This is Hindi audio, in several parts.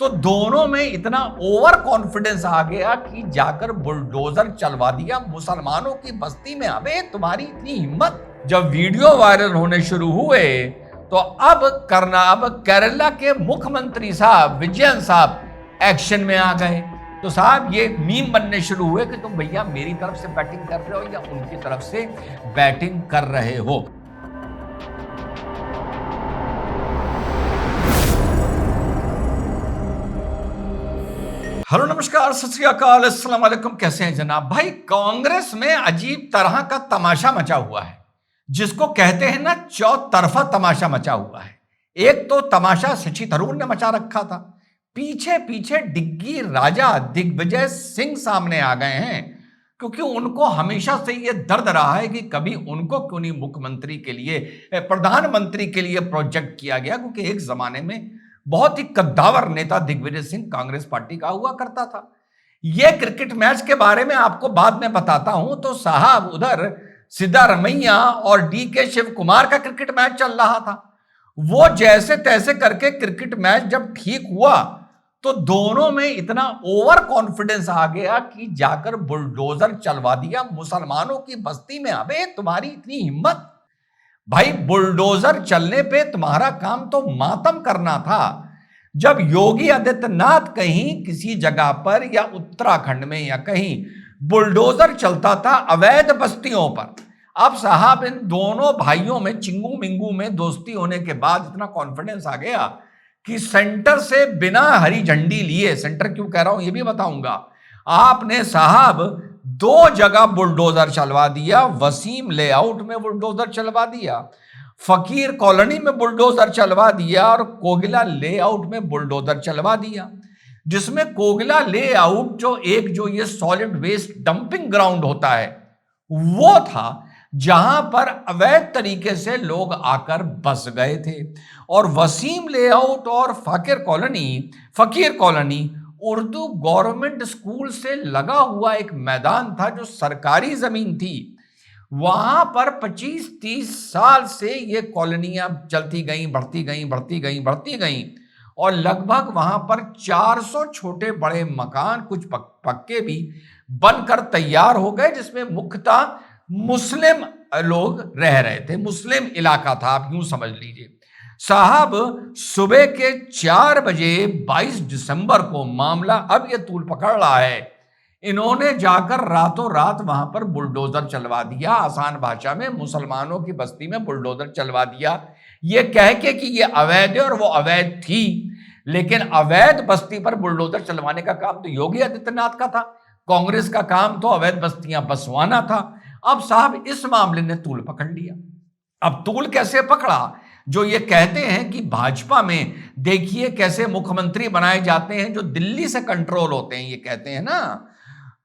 तो दोनों में इतना ओवर कॉन्फिडेंस आ गया कि जाकर बुलडोजर चलवा दिया मुसलमानों की बस्ती में। अबे तुम्हारी इतनी हिम्मत! जब वीडियो वायरल होने शुरू हुए तो अब केरला के मुख्यमंत्री साहब विजयन साहब एक्शन में आ गए। तो साहब ये मीम बनने शुरू हुए कि तुम भैया मेरी तरफ से बैटिंग कर रहे हो या उनकी तरफ से बैटिंग कर रहे हो। हेलो नमस्कार सत श्री अकाल अस्सलाम वालेकुम। कैसे हैं जनाब? भाई कांग्रेस में अजीब तरह का तमाशा मचा हुआ है, जिसको कहते हैं ना चौतरफा तमाशा मचा हुआ है। एक तो तमाशा शशि थरूर ने मचा रखा था, पीछे पीछे डिग्गी राजा दिग्विजय सिंह सामने आ गए हैं, क्योंकि उनको हमेशा से यह दर्द रहा है कि कभी उनको क्यों नहीं मुख्यमंत्री के लिए, प्रधानमंत्री के लिए प्रोजेक्ट किया गया। क्योंकि एक जमाने में बहुत ही कद्दावर नेता दिग्विजय सिंह कांग्रेस पार्टी का हुआ करता था। यह क्रिकेट मैच के बारे में आपको बाद में बताता हूं। तो साहब उधर सिद्धारमैया और डीके शिव कुमार का क्रिकेट मैच चल रहा था। वो जैसे तैसे करके क्रिकेट मैच जब ठीक हुआ तो दोनों में इतना ओवर कॉन्फिडेंस आ गया कि जाकर बुलडोजर चलवा दिया मुसलमानों की बस्ती में। अबे तुम्हारी इतनी हिम्मत! भाई बुलडोजर चलने पे तुम्हारा काम तो मातम करना था। जब योगी आदित्यनाथ कहीं किसी जगह पर या उत्तराखंड में या कहीं बुलडोजर चलता था अवैध बस्तियों पर। अब साहब इन दोनों भाइयों में चिंगू मिंगू में दोस्ती होने के बाद इतना कॉन्फिडेंस आ गया कि सेंटर से बिना हरी झंडी लिए, सेंटर क्यों कह रहा हूं ये भी बताऊंगा, आपने साहब दो जगह बुलडोजर चलवा दिया। वसीम लेआउट में बुलडोजर चलवा दिया, फकीर कॉलोनी में बुलडोजर चलवा दिया और कोगिला लेआउट में बुलडोजर चलवा दिया। जिसमें कोगिला लेआउट जो ये सॉलिड वेस्ट डंपिंग ग्राउंड होता है वो था, जहां पर अवैध तरीके से लोग आकर बस गए थे। और वसीम लेआउट और फकीर कॉलोनी उर्दू गवर्नमेंट स्कूल से लगा हुआ एक मैदान था जो सरकारी जमीन थी। वहां पर 25-30 साल से ये कॉलोनियां चलती गई और लगभग वहां पर 400 छोटे बड़े मकान, कुछ पक्के भी बनकर तैयार हो गए, जिसमें मुख्यतः मुस्लिम लोग रह रहे थे। मुस्लिम इलाका था, आप यूं समझ लीजिए। साहब सुबह के 4 बजे 22 दिसंबर को मामला अब यह तूल पकड़ रहा है। इन्होंने जाकर रातों रात वहां पर बुलडोजर चलवा दिया। आसान भाषा में मुसलमानों की बस्ती में बुलडोजर चलवा दिया, यह कह के कि यह अवैध है, और वो अवैध थी। लेकिन अवैध बस्ती पर बुलडोजर चलवाने का काम तो योगी आदित्यनाथ का था, कांग्रेस का काम तो अवैध बस्तियां बसवाना था। अब साहब इस मामले ने तूल पकड़ लिया। अब तूल कैसे पकड़ा? जो ये कहते हैं कि भाजपा में देखिए कैसे मुख्यमंत्री बनाए जाते हैं जो दिल्ली से कंट्रोल होते हैं, ये कहते हैं ना।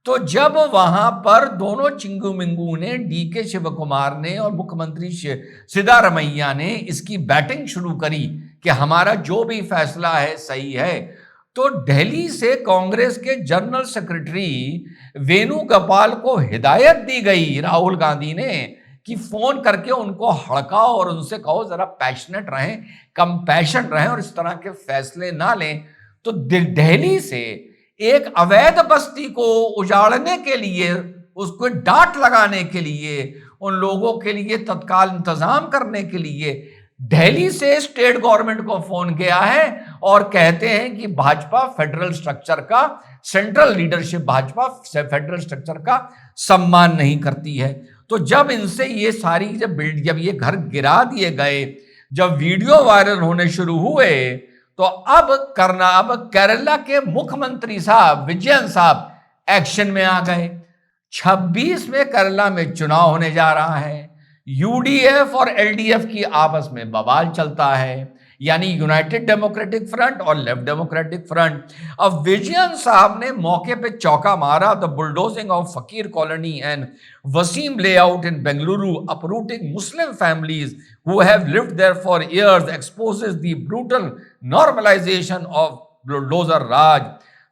तो जब वहां पर दोनों चिंगू मिंगू ने, डीके शिव कुमार ने और मुख्यमंत्री सिद्धारमैया ने इसकी बैटिंग शुरू करी कि हमारा जो भी फैसला है सही है, तो दिल्ली से कांग्रेस के जनरल सेक्रेटरी वेणुगोपाल को हिदायत दी गई राहुल गांधी ने कि फोन करके उनको हड़काओ और उनसे कहो जरा पैशनेट रहें, कंपैशन रहें और इस तरह के फैसले ना लें। तो दिल्ली से एक अवैध बस्ती को उजाड़ने के लिए, उसको डांट लगाने के लिए, उन लोगों के लिए तत्काल इंतजाम करने के लिए दिल्ली से स्टेट गवर्नमेंट को फोन किया है और कहते हैं कि भाजपा फेडरल स्ट्रक्चर का, central leadership Bhajpa federal structure का सम्मान नहीं करती है। तो जब इनसे ये सारी जब ये घर गिरा दिए गए, जब वीडियो वायरल होने शुरू हुए, तो अब केरला के मुख्यमंत्री साहब विजयन साहब एक्शन में आ गए। 26 में केरला में चुनाव होने जा रहा है। यूडीएफ और एलडीएफ की आपस में बवाल चलता है, यानी यूनाइटेड डेमोक्रेटिक फ्रंट और लेफ्ट डेमोक्रेटिक फ्रंट। अब विजयन साहब ने मौके पे चौका मारा। The bulldozing of Fakir colony and Waseem layout in Bengaluru uprooting Muslim families who have lived there for years exposes the brutal normalization of bulldozer Raj.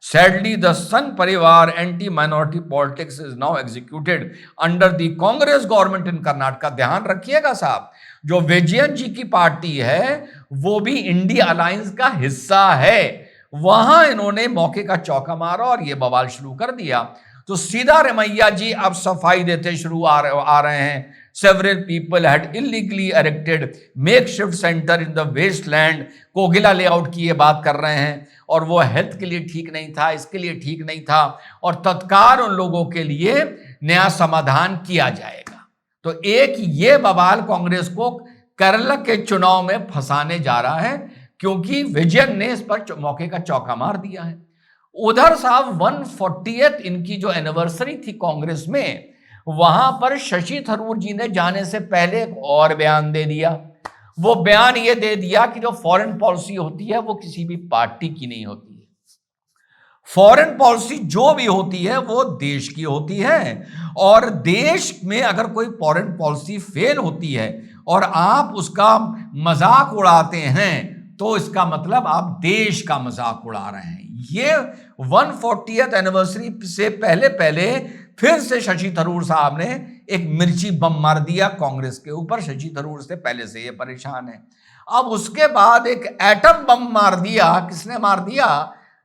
Sadly, the Sangh Parivar anti-minority politics is now executed under the Congress government in Karnataka. ध्यान रखिएगा साहब, जो विजयन जी की पार्टी है वो भी इंडिया अलायंस का हिस्सा है। वहां इन्होंने मौके का चौका मारा और ये बवाल शुरू कर दिया। तो सीधा रमैया जी अब सफाई देते शुरू आ रहे हैं। Several people had illegally erected makeshift centre in the wasteland, Kogila layout की ये बात कर रहे हैं, और वो हेल्थ के लिए ठीक नहीं था, इसके लिए ठीक नहीं था, और तत्काल उन लोगों के लिए नया समाधान किया जाएगा। तो एक ये बवाल कांग्रेस को केरल के चुनाव में फंसाने जा रहा है, क्योंकि विजयन ने इस पर मौके का चौका मार दिया है। उधर साहब 140th इनकी जो एनिवर्सरी थी कांग्रेस में, वहां पर शशि थरूर जी ने जाने से पहले एक और बयान दे दिया। वो बयान ये दे दिया कि जो फॉरेन पॉलिसी होती है वो किसी भी पार्टी की नहीं होती है। फॉरेन पॉलिसी जो भी होती है वो देश की होती है, और देश में अगर कोई फॉरेन पॉलिसी फेल होती है और आप उसका मजाक उड़ाते हैं तो इसका मतलब आप देश का मजाक उड़ा रहे हैं। ये 140th एनिवर्सरी से पहले पहले फिर से शशि थरूर साहब ने एक मिर्ची बम मार दिया कांग्रेस के ऊपर। शशि थरूर से पहले से ये परेशान है। अब उसके बाद एक एटम बम मार दिया। किसने मार दिया?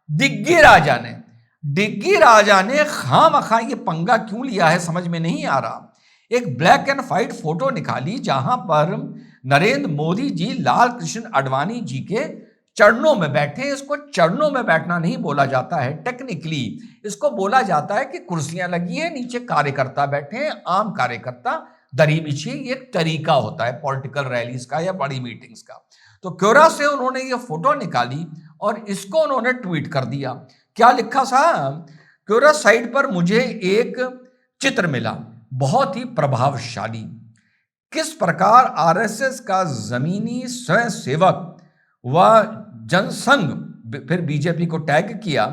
डिग्गी राजा ने। डिग्गी राजा ने खामखा ये पंगा क्यों लिया है समझ में नहीं आ रहा। एक ब्लैक एंड व्हाइट फोटो निकाली जहां पर नरेंद्र मोदी जी लाल कृष्ण आडवाणी जी के चरणों में बैठे। इसको चरणों में बैठना नहीं बोला जाता है, टेक्निकली इसको बोला जाता है कि कुर्सियां लगी है, नीचे कार्यकर्ता बैठे हैं, आम कार्यकर्ता दरी बिछी। ये एक तरीका होता है पॉलिटिकल रैलीज का या बड़ी मीटिंग्स का। तो क्योरा से उन्होंने ये फोटो निकाली और इसको उन्होंने ट्वीट कर दिया। क्या लिखा साहब? क्योरा साइट पर मुझे एक चित्र मिला, बहुत ही प्रभावशाली। किस प्रकार आरएसएस का जमीनी स्वयंसेवक व जनसंघ, फिर बीजेपी को टैग किया,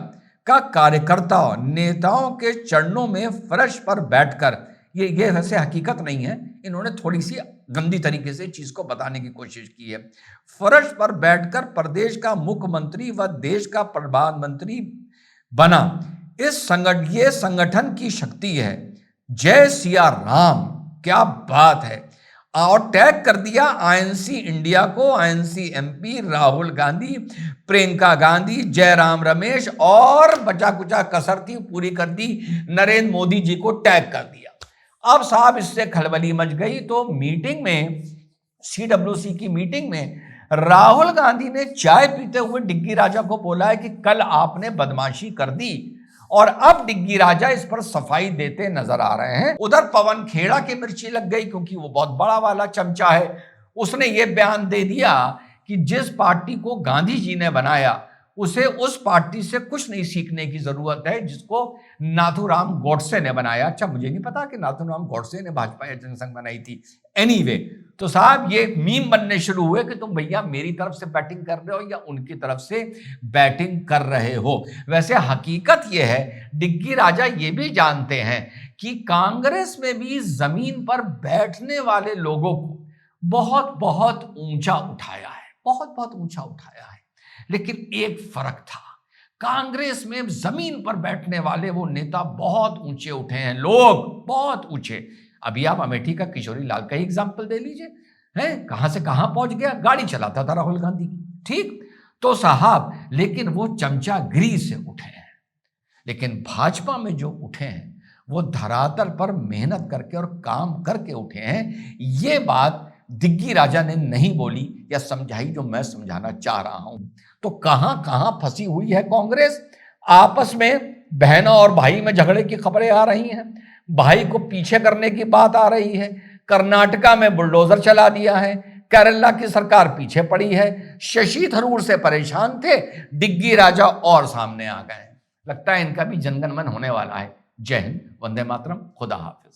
का कार्यकर्ता नेताओं के चरणों में फर्श पर बैठकर, ये वैसे हकीकत नहीं है, इन्होंने थोड़ी सी गंदी तरीके से चीज को बताने की कोशिश की है। फर्श पर बैठकर प्रदेश का मुख्यमंत्री व देश का प्रधानमंत्री बना। ये संगठन की शक्ति है। जय सिया राम। क्या बात है। और टैग कर दिया आईएनसी इंडिया को, आईएनसी एमपी, राहुल गांधी, प्रियंका गांधी, जयराम रमेश, और बचा कुचा कसर थी पूरी कर दी, नरेंद्र मोदी जी को टैग कर दिया। अब साहब इससे खलबली मच गई। तो मीटिंग में, सीडब्ल्यूसी की मीटिंग में, राहुल गांधी ने चाय पीते हुए डिग्गी राजा को बोला है कि कल आपने बदमाशी कर दी, और अब डिग्गी राजा इस पर सफाई देते नजर आ रहे हैं। उधर पवन खेड़ा की मिर्ची लग गई, क्योंकि वो बहुत बड़ा वाला चमचा है। उसने ये बयान दे दिया कि जिस पार्टी को गांधी जी ने बनाया उसे उस पार्टी से कुछ नहीं सीखने की जरूरत है जिसको नाथूराम गोडसे ने बनाया। अच्छा, मुझे नहीं पता कि नाथूराम गोडसे ने भाजपा या जनसंघ बनाई थी। एनीवे, तो साहब ये मीम बनने शुरू हुए कि तुम भैया मेरी तरफ से बैटिंग कर रहे हो या उनकी तरफ से बैटिंग कर रहे हो। वैसे हकीकत ये है, डिग्गी राजा ये भी जानते हैं कि कांग्रेस में भी जमीन पर बैठने वाले लोगों को बहुत बहुत ऊंचा उठाया है, बहुत बहुत ऊंचा उठाया है। लेकिन एक फर्क था, कांग्रेस में जमीन पर बैठने वाले वो नेता बहुत ऊंचे उठे हैं, लोग बहुत ऊंचे। अभी आप अमेठी का किशोरी लाल का ही एग्जाम्पल दे लीजिए, हैं कहां से कहां पहुंच गया, गाड़ी चलाता था राहुल गांधी की, ठीक। तो साहब लेकिन वो चमचागिरी से उठे हैं। लेकिन भाजपा में जो उठे हैं वो धरातल पर मेहनत करके और काम करके उठे हैं। ये बात डिग्गी राजा ने नहीं बोली या समझाई जो मैं समझाना चाह रहा हूं। तो कहां कहां फंसी हुई है कांग्रेस। आपस में बहनों और भाई में झगड़े की खबरें आ रही हैं, भाई को पीछे करने की बात आ रही है, कर्नाटका में बुलडोजर चला दिया है, केरला की सरकार पीछे पड़ी है, शशि थरूर से परेशान थे, डिग्गी राजा और सामने आ गए। लगता है इनका भी जनगण मन होने वाला है। जय हिंद, वंदे मातरम, खुदा हाफिज।